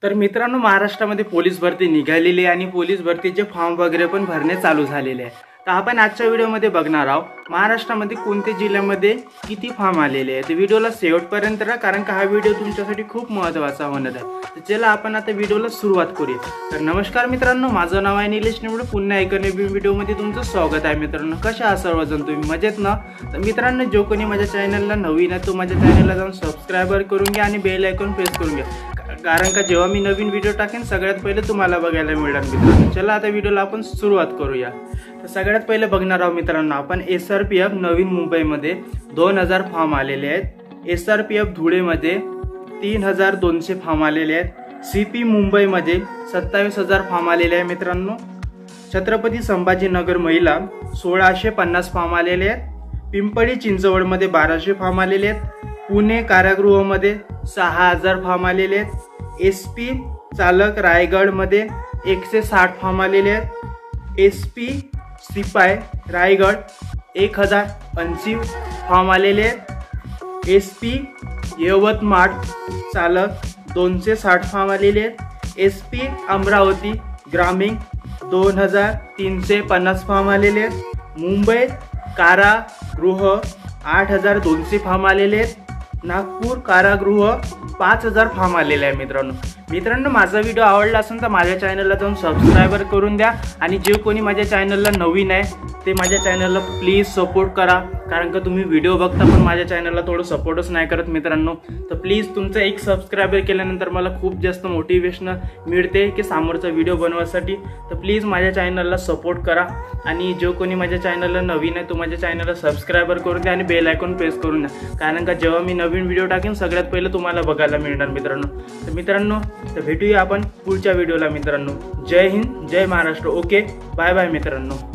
तर मित्रांनो, महाराष्ट्रामध्ये पोलीस भरती निघालेली आहे आणि पोलीस भरतीचे फॉर्म वगैरे पण भरणे चालू झालेले आहे। तर आपण आजच्या व्हिडिओमध्ये बघणार आहोत महाराष्ट्रामध्ये कोणत्या जिल्ह्यामध्ये किती फॉर्म आलेले आहेत। तर व्हिडिओला शेवटपर्यंत राहा, कारण का हा व्हिडिओ तुमच्यासाठी खूप महत्त्वाचा होणार आहे। तर चला आपण आता व्हिडिओला सुरुवात करूया। तर नमस्कार मित्रांनो, माझं नाव आहे निलेश निवडे। पुन्हा एका नवीन व्हिडिओमध्ये तुमचं स्वागत आहे। मित्रांनो, कशा आहात सर्वजण? तुम्ही मजेत ना? तर मित्रांनो, जो कोणी माझ्या चॅनलला नवीन आहे तो माझ्या चॅनलला जाऊन सबस्क्राइबर करून घ्या आणि बेल आयकॉन प्रेस करून घ्या, कारण का जेव्हा मी नवीन व्हिडिओ टाकेन सगळ्यात पहिले तुम्हाला बघायला मिळणार। मित्रांनो, चला आता व्हिडिओला आपण सुरुवात करूया। तर सगळ्यात पहिले बघणार आहोत मित्रांनो आपण SRPF नवीन मुंबईमध्ये 2000 फॉर्म आलेले आहेत। SRPF धुळेमध्ये 3200 फॉर्म आलेले आहेत। CP मुंबईमध्ये 27000 फॉर्म आलेले आहे। मित्रांनो, छत्रपती संभाजीनगर महिला 1650 फॉर्म आलेले आहेत। पिंपळी चिंचवडमध्ये 1200 फॉर्म आलेले आहेत। पुणे कारागृहामध्ये 6000 फॉर्म आलेले आहेत। SP चालक रायगडमध्ये 160 फॉर्म आलेले आहेत। SP सिपाई रायगड 1080 फॉर्म आलेले आहेत। SP यवतमाळ चालक 260 फॉर्म आलेले आहेत। SP अमरावती ग्रामीण 2350 फॉर्म आलेले आहेत। मुंबई कारागृह 8200 फॉर्म आलेले आहेत। नागपूर कारागृह 5000 फॉर्म आलेले आहे। मित्रांनो, माझा व्हिडिओ आवडला असेल तर माझ्या चॅनलला जाऊन सबस्क्राइबर करून द्या आणि जे कोणी माझ्या चॅनलला नवीन आहे ते माझ्या चॅनलला प्लीज सपोर्ट करा, कारण का तुम्ही व्हिडिओ बघता पण माझ्या चॅनलला थोडं सपोर्टच नाही करत मित्रांनो। तर प्लीज तुमचं एक सबस्क्राइबर केल्यानंतर मला खूप जास्त मोटिवेशन मिळते की समोरचा व्हिडिओ बनवण्यासाठी। तर प्लीज माझ्या चॅनलला सपोर्ट करा आणि जो कोणी माझ्या चॅनलला नवीन आहे तो माझ्या चॅनलला सबस्क्राइबर करून द्या आणि बेल आयकॉन प्रेस करून द्या, कारण का जेव्हा मी नवीन व्हिडिओ टाकेन सगळ्यात पहिले तुम्हाला बघायला मिळणार मित्रांनो। तर मित्रांनो, तर भेटूया आपण पुढच्या व्हिडिओला मित्रांनो। जय हिंद, जय महाराष्ट्र। ओके, बाय बाय मित्रांनो।